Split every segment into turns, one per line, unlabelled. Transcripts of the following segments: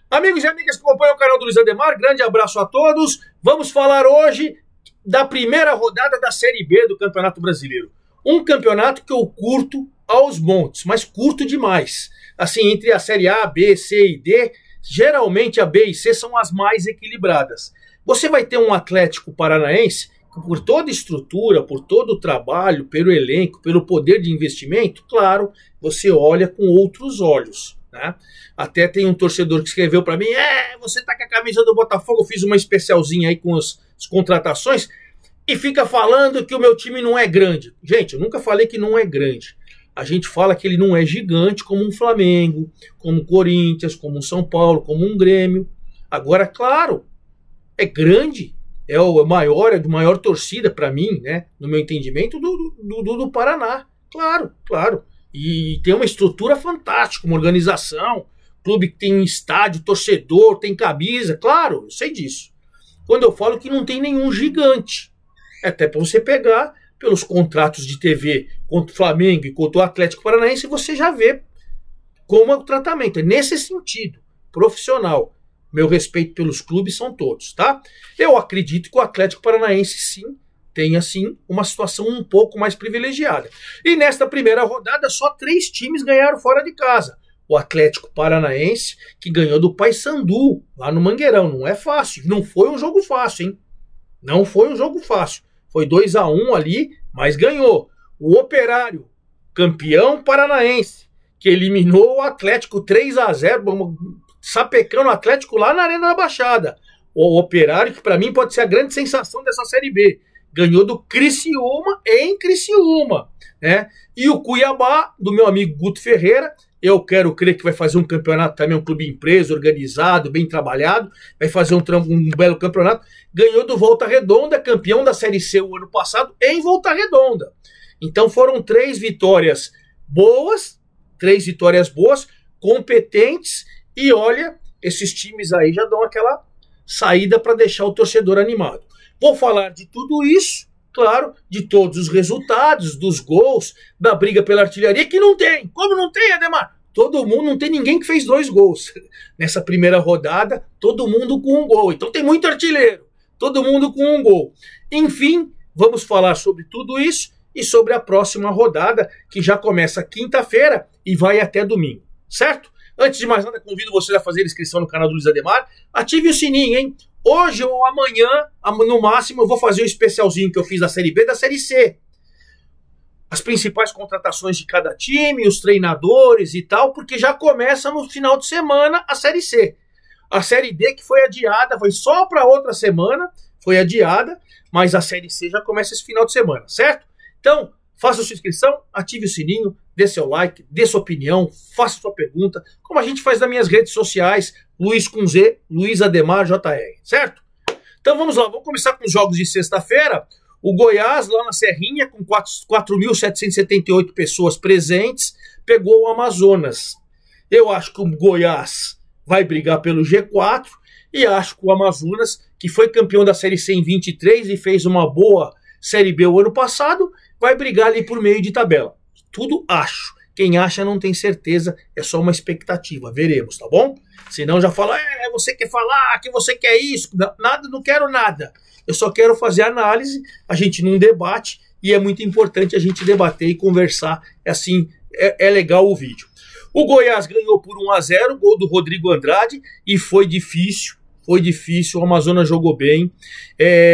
Amigos e amigas que acompanham o canal do Luiz Ademar, grande abraço a todos. Vamos falar hoje da primeira rodada da Série B do Campeonato Brasileiro. Um campeonato que eu curto aos montes, mas curto demais. Assim, entre a Série A, B, C e D, geralmente a B e C são as mais equilibradas. Você vai ter um Atlético Paranaense que, por toda estrutura, por todo o trabalho, pelo elenco, pelo poder de investimento, claro, você olha com outros olhos, né? Até tem um torcedor que escreveu para mim: você tá com a camisa do Botafogo, eu fiz uma especialzinha aí com as contratações e fica falando que o meu time não é grande. Gente, eu nunca falei que não é grande. A gente fala que ele não é gigante como um Flamengo, como um Corinthians, como um São Paulo, como um Grêmio. Agora, claro, é grande, é o maior, é do maior torcida para mim, né, no meu entendimento, do Paraná. Claro, claro. E tem uma estrutura fantástica, uma organização, clube que tem um estádio, torcedor, tem camisa, claro, eu sei disso. Quando eu falo que não tem nenhum gigante, é até para você pegar pelos contratos de TV contra o Flamengo e contra o Atlético Paranaense, você já vê como é o tratamento. É nesse sentido, profissional. Meu respeito pelos clubes são todos, tá? Eu acredito que o Atlético Paranaense, sim, tem, assim, uma situação um pouco mais privilegiada. E nesta primeira rodada, só 3 times ganharam fora de casa. O Atlético Paranaense, que ganhou do Paysandu, lá no Mangueirão. Não é fácil. Não foi um jogo fácil, hein? Não foi um jogo fácil. Foi 2-1 ali, mas ganhou. O Operário, campeão paranaense, que eliminou o Atlético 3-0, sapecando o Atlético lá na Arena da Baixada. O Operário, que para mim pode ser a grande sensação dessa Série B, ganhou do Criciúma em Criciúma, né? E o Cuiabá, do meu amigo Guto Ferreira, eu quero crer que vai fazer um campeonato também, um clube empresa, organizado, bem trabalhado, vai fazer um belo campeonato, ganhou do Volta Redonda, campeão da Série C o ano passado, em Volta Redonda. Então foram 3 vitórias boas, competentes, e olha, esses times aí já dão aquela saída para deixar o torcedor animado. Vou falar de tudo isso, claro, de todos os resultados, dos gols, da briga pela artilharia, que não tem. Como não tem, Ademar? Todo mundo, não tem ninguém que fez 2 gols. Nessa primeira rodada, todo mundo com um gol. Então tem muito artilheiro, todo mundo com um gol. Enfim, vamos falar sobre tudo isso e sobre a próxima rodada, que já começa quinta-feira e vai até domingo, certo? Antes de mais nada, convido vocês a fazer inscrição no canal do Luiz Ademar. Ative o sininho, hein? Hoje ou amanhã, no máximo, eu vou fazer o especialzinho que eu fiz da Série B, da Série C. As principais contratações de cada time, os treinadores e tal, porque já começa no final de semana a Série C. A Série D, que foi adiada, foi só para outra semana, foi adiada, mas a Série C já começa esse final de semana, certo? Então, faça sua inscrição, ative o sininho, dê seu like, dê sua opinião, faça sua pergunta, como a gente faz nas minhas redes sociais, Luiz com Z, Luiz Ademar JR, certo? Então vamos lá, vamos começar com os jogos de sexta-feira. O Goiás, lá na Serrinha, com 4.778 pessoas presentes, pegou o Amazonas. Eu acho que o Goiás vai brigar pelo G4 e acho que o Amazonas, que foi campeão da Série C em 23 e fez uma boa Série B o ano passado, vai brigar ali por meio de tabela. Tudo acho. Quem acha não tem certeza, é só uma expectativa. Veremos, tá bom? Senão já fala, você quer falar, que você quer isso. Nada, não quero nada. Eu só quero fazer análise, a gente não debate, e é muito importante a gente debater e conversar. Assim, é legal o vídeo. O Goiás ganhou por 1-0, gol do Rodrigo Andrade, e foi difícil. Foi difícil, o Amazonas jogou bem,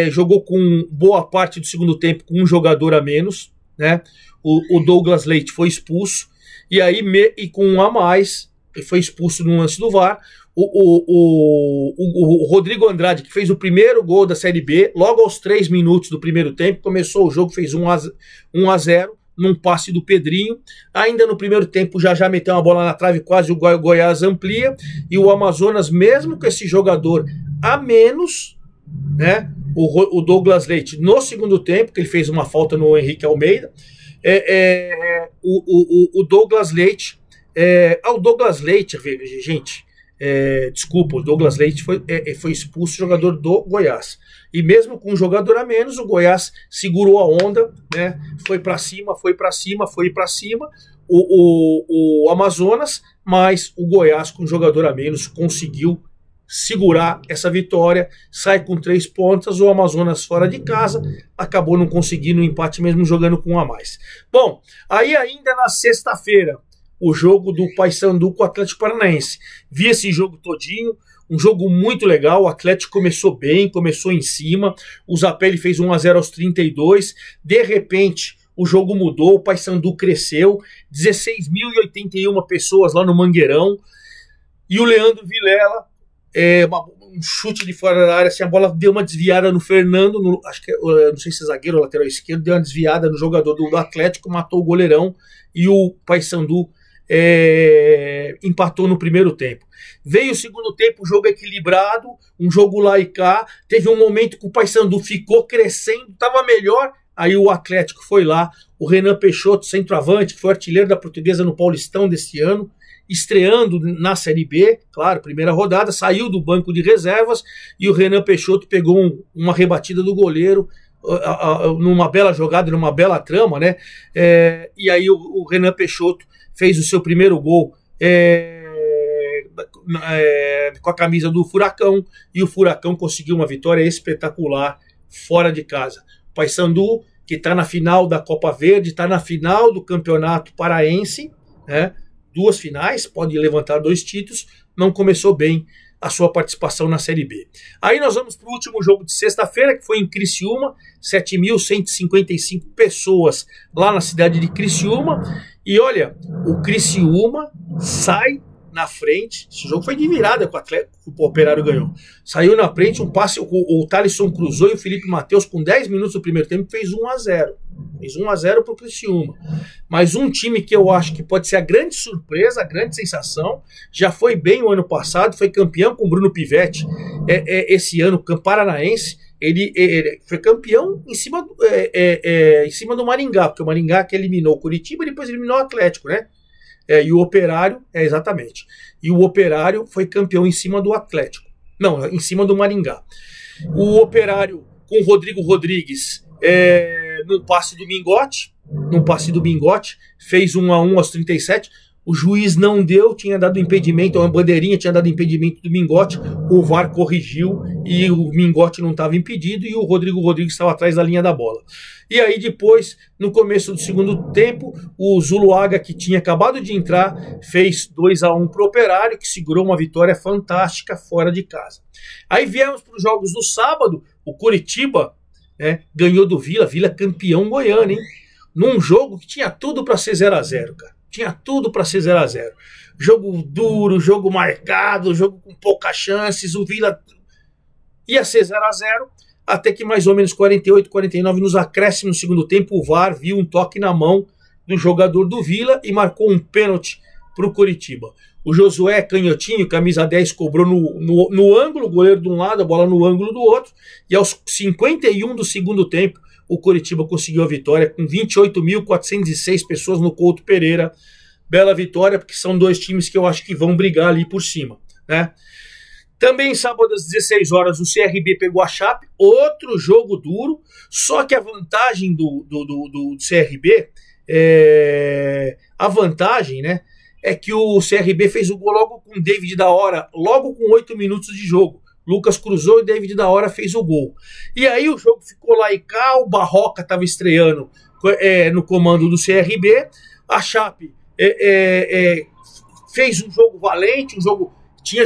jogou com boa parte do segundo tempo com um jogador a menos, né? O Douglas Leite foi expulso, e aí com um a mais, ele foi expulso no lance do VAR. O Rodrigo Andrade, que fez o primeiro gol da Série B, logo aos 3 minutos do primeiro tempo, começou o jogo, fez 1-0, num passe do Pedrinho. Ainda no primeiro tempo já meteu uma bola na trave, quase o Goiás amplia, e o Amazonas, mesmo com esse jogador a menos, né, o Douglas Leite no segundo tempo, que ele fez uma falta no Henrique Almeida, o Douglas Leite, o Douglas Leite, gente, desculpa, o Douglas Leite foi expulso, jogador do Goiás. E mesmo com um jogador a menos, o Goiás segurou a onda, né? Foi para cima. o Amazonas, mas o Goiás, com um jogador a menos, conseguiu segurar essa vitória, sai com 3 pontos, o Amazonas fora de casa, acabou não conseguindo o empate mesmo jogando com um a mais. Bom, aí ainda na sexta-feira, o jogo do Paysandu com o Atlético Paranaense. Vi esse jogo todinho, um jogo muito legal, o Atlético começou bem, começou em cima, o Zapelli fez 1-0 aos 32, de repente o jogo mudou, o Paysandu cresceu, 16.081 pessoas lá no Mangueirão, e o Leandro Vilela, um chute de fora da área, assim, a bola deu uma desviada no Fernando, acho que não sei se é zagueiro ou lateral esquerdo, deu uma desviada no jogador do Atlético, matou o goleirão, e o Paysandu empatou no primeiro tempo. Veio o segundo tempo, o jogo equilibrado, um jogo lá e cá, teve um momento que o Paysandu ficou crescendo, estava melhor, aí o Atlético foi lá, o Renan Peixoto, centroavante, que foi artilheiro da Portuguesa no Paulistão deste ano, estreando na Série B, claro, primeira rodada, saiu do banco de reservas, e o Renan Peixoto pegou uma rebatida do goleiro, numa bela jogada, numa bela trama, né? E aí o Renan Peixoto fez o seu primeiro gol com a camisa do Furacão, e o Furacão conseguiu uma vitória espetacular fora de casa. O Paysandu, que está na final da Copa Verde, está na final do Campeonato Paraense, né? 2 finais, pode levantar 2 títulos, não começou bem a sua participação na Série B. Aí nós vamos para o último jogo de sexta-feira, que foi em Criciúma, 7.155 pessoas lá na cidade de Criciúma, e olha, o Criciúma sai na frente, esse jogo foi de virada com o Operário ganhou, saiu na frente, um passe, o Thalisson cruzou e o Felipe Matheus com 10 minutos do primeiro tempo fez 1-0, fez 1-0 para o Criciúma, mas um time que eu acho que pode ser a grande surpresa, a grande sensação, já foi bem o ano passado, foi campeão com o Bruno Pivetti, esse ano, Paranaense, ele foi campeão em cima do Maringá, porque o Maringá que eliminou o Curitiba e depois eliminou o Atlético, né? E o Operário, exatamente. E o Operário foi campeão em cima do Atlético. Não, em cima do Maringá. O Operário com o Rodrigo Rodrigues num passe do Mingote, fez 1-1 aos 37. O juiz não deu, tinha dado impedimento, uma bandeirinha tinha dado impedimento do Mingote, o VAR corrigiu e o Mingote não estava impedido e o Rodrigo Rodrigues estava atrás da linha da bola. E aí depois, no começo do segundo tempo, o Zuluaga, que tinha acabado de entrar, fez 2-1 para o Operário, que segurou uma vitória fantástica fora de casa. Aí viemos para os jogos do sábado, o Curitiba ganhou do Vila campeão goiano, hein? Num jogo que tinha tudo para ser 0-0, cara. Tinha tudo para ser 0-0. Jogo duro, jogo marcado, jogo com poucas chances. O Vila ia ser 0-0, até que mais ou menos 48, 49 nos acréscimos no segundo tempo, o VAR viu um toque na mão do jogador do Vila e marcou um pênalti para o Curitiba. O Josué Canhotinho, camisa 10, cobrou no ângulo, o goleiro de um lado, a bola no ângulo do outro, e aos 51 do segundo tempo, o Curitiba conseguiu a vitória com 28.406 pessoas no Couto Pereira. Bela vitória, porque são 2 times que eu acho que vão brigar ali por cima, né? Também sábado às 16 horas o CRB pegou a Chape, outro jogo duro, só que a vantagem do CRB, a vantagem, né, é que o CRB fez o gol logo com o David da Hora, logo com 8 minutos de jogo. Lucas cruzou e David da Hora fez o gol. E aí o jogo ficou lá e cá, o Barroca estava estreando no comando do CRB, a Chape fez um jogo valente, um jogo tinha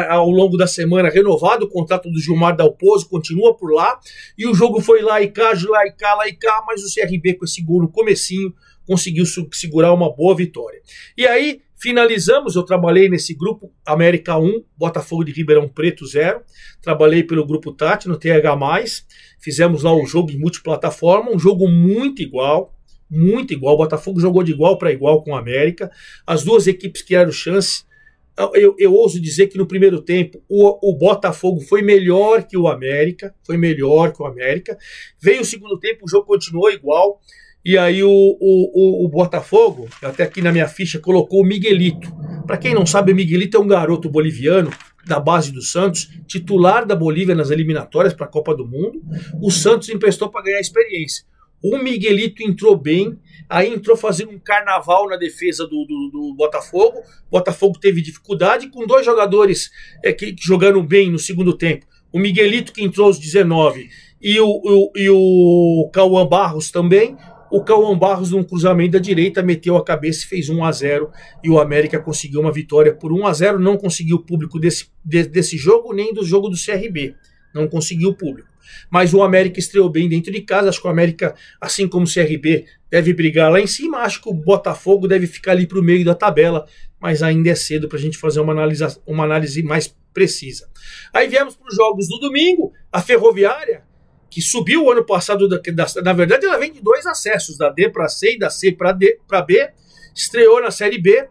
ao longo da semana renovado o contrato do Gilmar Dalpozo, continua por lá, e o jogo foi lá e cá, mas o CRB com esse gol no comecinho conseguiu segurar uma boa vitória. E aí finalizamos, eu trabalhei nesse grupo América 1, Botafogo de Ribeirão Preto 0, trabalhei pelo grupo Tati no TH+, fizemos lá o jogo em multiplataforma, um jogo muito igual, o Botafogo jogou de igual para igual com o América, as duas equipes criaram chance, eu ouso dizer que no primeiro tempo o Botafogo foi melhor que o América, veio o segundo tempo, o jogo continuou igual, e aí o Botafogo, até aqui na minha ficha, colocou o Miguelito. Para quem não sabe, o Miguelito é um garoto boliviano da base do Santos, titular da Bolívia nas eliminatórias para a Copa do Mundo. O Santos emprestou para ganhar experiência. O Miguelito entrou bem, aí entrou fazendo um carnaval na defesa do Botafogo. O Botafogo teve dificuldade com 2 jogadores que jogaram bem no segundo tempo. O Miguelito, que entrou aos 19, e o Cauã Barros também. O Cauã Barros, num cruzamento da direita, meteu a cabeça e fez 1-0. E o América conseguiu uma vitória por 1-0. Não conseguiu o público desse jogo, nem do jogo do CRB. Não conseguiu o público. Mas o América estreou bem dentro de casa. Acho que o América, assim como o CRB, deve brigar lá em cima. Acho que o Botafogo deve ficar ali para o meio da tabela. Mas ainda é cedo para a gente fazer uma análise mais precisa. Aí viemos para os jogos do domingo. A Ferroviária, que subiu o ano passado, na verdade ela vem de 2 acessos, da D para C e da C para B, estreou na Série B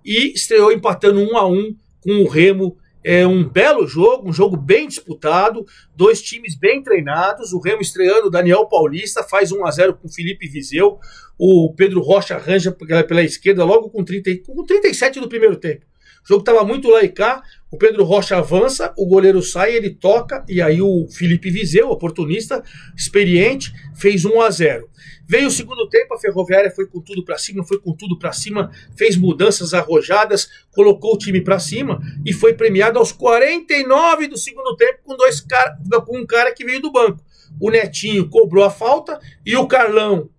e estreou empatando 1-1 com o Remo. É um belo jogo, um jogo bem disputado, 2 times bem treinados, o Remo estreando, o Daniel Paulista faz 1-0 com o Felipe Viseu, o Pedro Rocha arranja pela esquerda logo com 37 do primeiro tempo. O jogo estava muito lá e cá, o Pedro Rocha avança, o goleiro sai, ele toca, e aí o Felipe Viseu, oportunista, experiente, fez 1-0. Veio o segundo tempo, a Ferroviária foi com tudo para cima, fez mudanças arrojadas, colocou o time para cima e foi premiado aos 49 do segundo tempo com um cara que veio do banco. O Netinho cobrou a falta e o Carlão,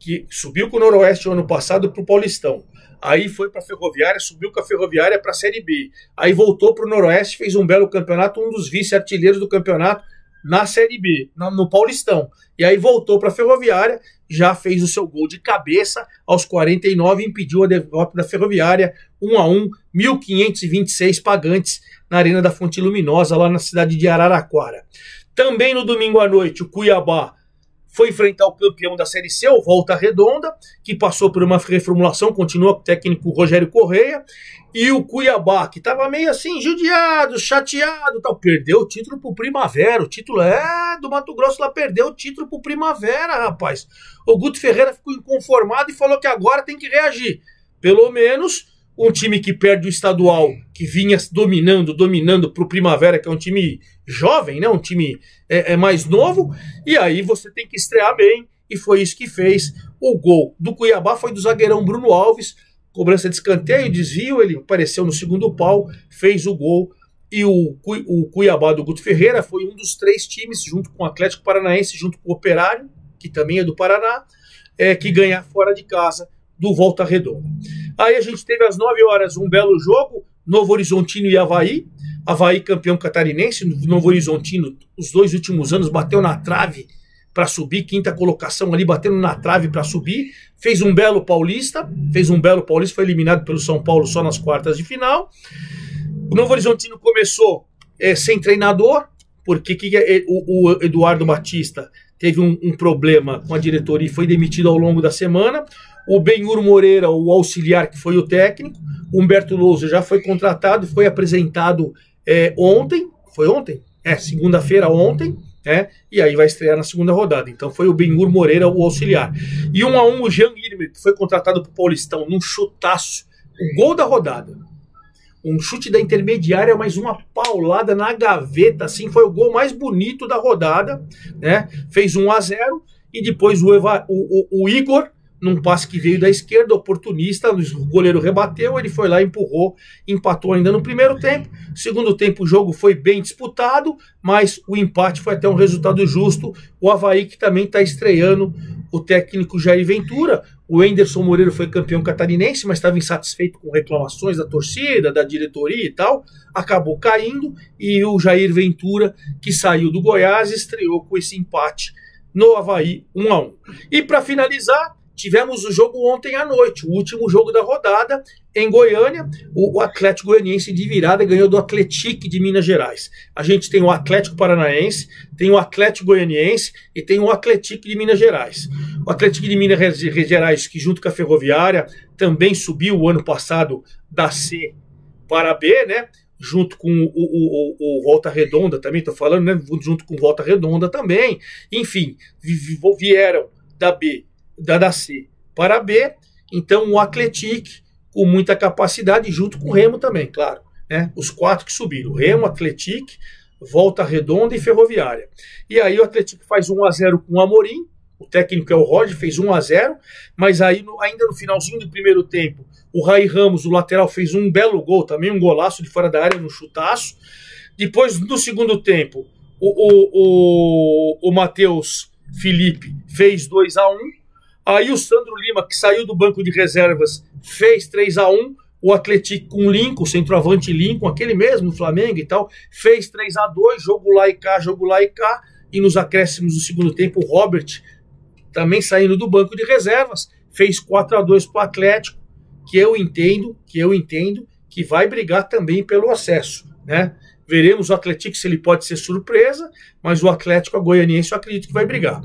que subiu com o Noroeste o ano passado para o Paulistão. Aí foi para a Ferroviária, subiu com a Ferroviária para a Série B. Aí voltou para o Noroeste, fez um belo campeonato, um dos vice-artilheiros do campeonato na Série B, no Paulistão. E aí voltou para a Ferroviária, já fez o seu gol de cabeça aos 49 e impediu a derrota da Ferroviária, 1-1, 1.526 pagantes na Arena da Fonte Luminosa, lá na cidade de Araraquara. Também no domingo à noite, o Cuiabá foi enfrentar o campeão da Série C, o Volta Redonda, que passou por uma reformulação, continua com o técnico Rogério Correia, e o Cuiabá, que estava meio assim, judiado, chateado, tal, perdeu o título pro Primavera, o título do Mato Grosso lá, perdeu o título pro Primavera, rapaz. O Guto Ferreira ficou inconformado e falou que agora tem que reagir. Pelo menos um time que perde o estadual, que vinha dominando pro Primavera, que é um time jovem, né? Um time mais novo, e aí você tem que estrear bem, e foi isso que fez. O gol do Cuiabá foi do zagueirão Bruno Alves, cobrança de escanteio, desvio, ele apareceu no segundo pau, fez o gol, e o Cuiabá do Guto Ferreira foi um dos 3 times, junto com o Atlético Paranaense, junto com o Operário, que também é do Paraná, que ganha fora de casa do Volta Redonda. Aí a gente teve às 9 horas um belo jogo, Novo Horizontino e Avaí. Avaí campeão catarinense, Novo Horizontino, os 2 últimos anos, bateu na trave para subir, 5ª colocação ali, batendo na trave para subir, fez um belo paulista, foi eliminado pelo São Paulo só nas quartas de final. O Novo Horizontino começou sem treinador, porque o Eduardo Batista teve um problema com a diretoria e foi demitido ao longo da semana. O Benhur Moreira, o auxiliar, que foi o técnico. O Humberto Lousa já foi contratado, foi apresentado ontem. Foi ontem? Segunda-feira ontem. E aí vai estrear na segunda rodada. Então foi o Benhur Moreira, o auxiliar. E 1-1 o Jean Irmer, que foi contratado para o Paulistão, num chutaço. O gol da rodada. Um chute da intermediária, mais uma paulada na gaveta, assim, foi o gol mais bonito da rodada, né? Fez 1-0 e depois o Igor, num passe que veio da esquerda, oportunista, o goleiro rebateu, ele foi lá, empurrou, empatou ainda no primeiro tempo. Segundo tempo o jogo foi bem disputado, mas o empate foi até um resultado justo. O Avaí, que também está estreando o técnico Jair Ventura. O Enderson Moreira foi campeão catarinense, mas estava insatisfeito com reclamações da torcida, da diretoria e tal, acabou caindo, e o Jair Ventura, que saiu do Goiás, estreou com esse empate no Avaí, 1-1. E para finalizar, tivemos o jogo ontem à noite, o último jogo da rodada, em Goiânia. O Atlético Goianiense de virada ganhou do Atlético de Minas Gerais. A gente tem o Atlético Paranaense, tem o Atlético Goianiense e tem o Atlético de Minas Gerais. O Atlético de Minas Gerais, que junto com a Ferroviária, também subiu o ano passado da C para a B, né? Junto com o Volta Redonda também, estou falando, né? Junto com o Volta Redonda também. Enfim, vieram da B, da C para a B. Então o Atlético, com muita capacidade, junto com o Remo também, claro, né? Os 4 que subiram, Remo, Atlético, Volta Redonda e Ferroviária. E aí o Atlético faz 1-0 com o Amorim, O técnico é o Roger, fez 1-0, mas aí ainda no finalzinho do primeiro tempo, o Rai Ramos, o lateral, fez um belo gol, também um golaço de fora da área no chutaço. Depois, no segundo tempo, o Matheus Felipe fez 2-1. Aí o Sandro Lima, que saiu do banco de reservas, fez 3-1. O Atlético com o Lincoln, o centroavante Lincoln, aquele mesmo, o Flamengo e tal, fez 3-2, jogo lá e cá, jogo lá e cá. E nos acréscimos do segundo tempo, o Robert, também saindo do banco de reservas, fez 4-2 para o Atlético, que eu entendo que vai brigar também pelo acesso, né? Veremos o Atlético se ele pode ser surpresa, mas o Atlético, a Goianiense, eu acredito que vai brigar.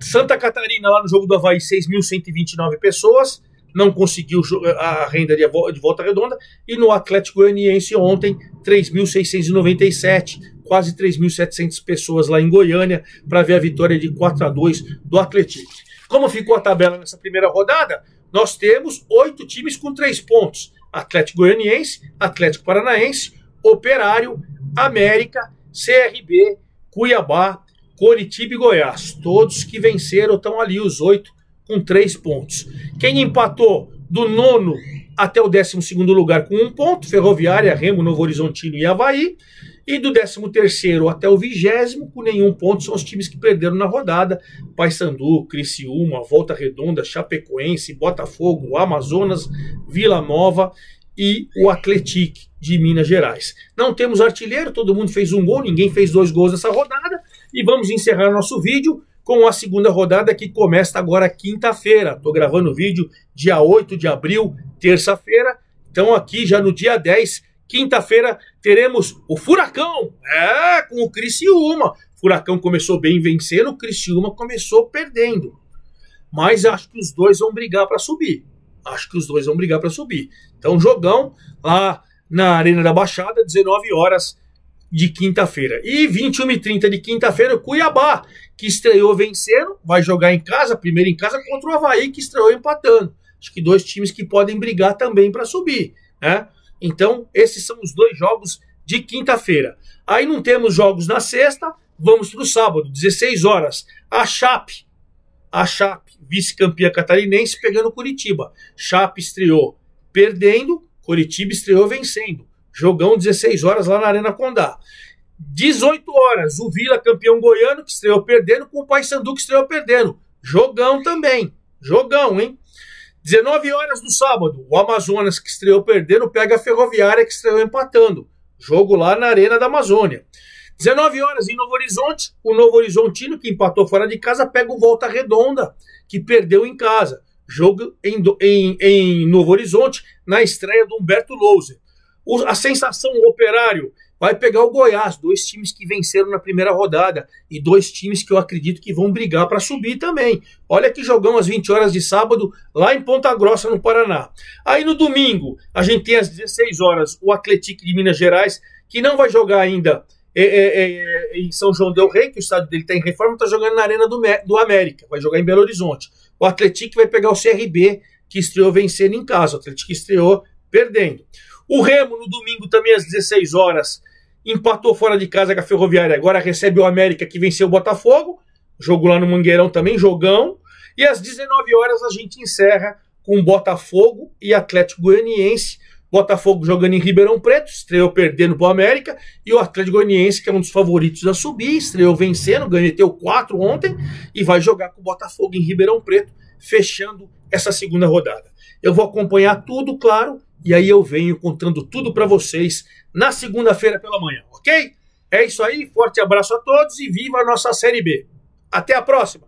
Santa Catarina, lá no jogo do Avaí, 6.129 pessoas, não conseguiu a renda de Volta Redonda, e no Atlético Goianiense ontem, 3.697, quase 3.700 pessoas lá em Goiânia, para ver a vitória de 4-2 do Atlético. Como ficou a tabela nessa primeira rodada? Nós temos 8 times com 3 pontos. Atlético Goianiense, Atlético Paranaense, Operário, América, CRB, Cuiabá, Coritiba e Goiás. Todos que venceram estão ali, os 8 com 3 pontos. Quem empatou do 9º até o 12º lugar com 1 ponto, Ferroviária, Remo, Novo Horizontino e Avaí. E do 13º até o 20º, com nenhum ponto, são os times que perderam na rodada. Paysandu, Criciúma, Volta Redonda, Chapecoense, Botafogo, Amazonas, Vila Nova e o Atlético de Minas Gerais. Não temos artilheiro, todo mundo fez um gol, ninguém fez 2 gols nessa rodada. E vamos encerrar nosso vídeo com a segunda rodada, que começa agora quinta-feira. Estou gravando o vídeo dia 8 de abril, terça-feira. Então aqui já no dia 10, quinta-feira, teremos o Furacão, com o Criciúma. O Furacão começou bem vencendo, o Criciúma começou perdendo. Mas acho que os dois vão brigar para subir. Então, jogão lá na Arena da Baixada, 19 horas de quinta-feira. E 21h30 de quinta-feira, o Cuiabá, que estreou vencendo, vai jogar em casa, primeiro em casa, contra o Avaí, que estreou empatando. Acho que 2 times que podem brigar também para subir, né? Então, esses são os 2 jogos de quinta-feira. Aí não temos jogos na sexta, vamos para o sábado, 16 horas. A Chape, vice-campeã catarinense, pegando Curitiba. Chape estreou perdendo, Curitiba estreou vencendo. Jogão 16 horas lá na Arena Condá. 18 horas, o Vila, campeão goiano, que estreou perdendo, com o Paysandu, que estreou perdendo. Jogão também. Jogão, hein? 19 horas do sábado, o Amazonas, que estreou perdendo, pega a Ferroviária, que estreou empatando. Jogo lá na Arena da Amazônia. 19 horas em Novo Horizonte, o Novo Horizontino, que empatou fora de casa, pega o Volta Redonda, que perdeu em casa. Jogo em Novo Horizonte, na estreia do Humberto Louser. A sensação, o Operário, vai pegar o Goiás, 2 times que venceram na primeira rodada e 2 times que eu acredito que vão brigar para subir também. Olha que jogão às 20 horas de sábado, lá em Ponta Grossa, no Paraná. Aí no domingo, a gente tem às 16 horas o Atlético de Minas Gerais, que não vai jogar ainda em São João del Rei, que o estádio dele está em reforma, está jogando na Arena do América, vai jogar em Belo Horizonte. O Atlético vai pegar o CRB, que estreou vencendo em casa, o Atlético estreou perdendo. O Remo, no domingo, também às 16 horas, empatou fora de casa com a Ferroviária, agora recebe o América, que venceu o Botafogo, jogo lá no Mangueirão também, jogão. E às 19 horas a gente encerra com Botafogo e Atlético Goianiense. Botafogo jogando em Ribeirão Preto, estreou perdendo para o América, e o Atlético Goianiense, que é um dos favoritos a subir, estreou vencendo, ganhou 4 ontem, e vai jogar com o Botafogo em Ribeirão Preto, fechando essa segunda rodada. Eu vou acompanhar tudo, claro, e aí eu venho contando tudo para vocês na segunda-feira pela manhã, ok? É isso aí, forte abraço a todos e viva a nossa Série B. Até a próxima!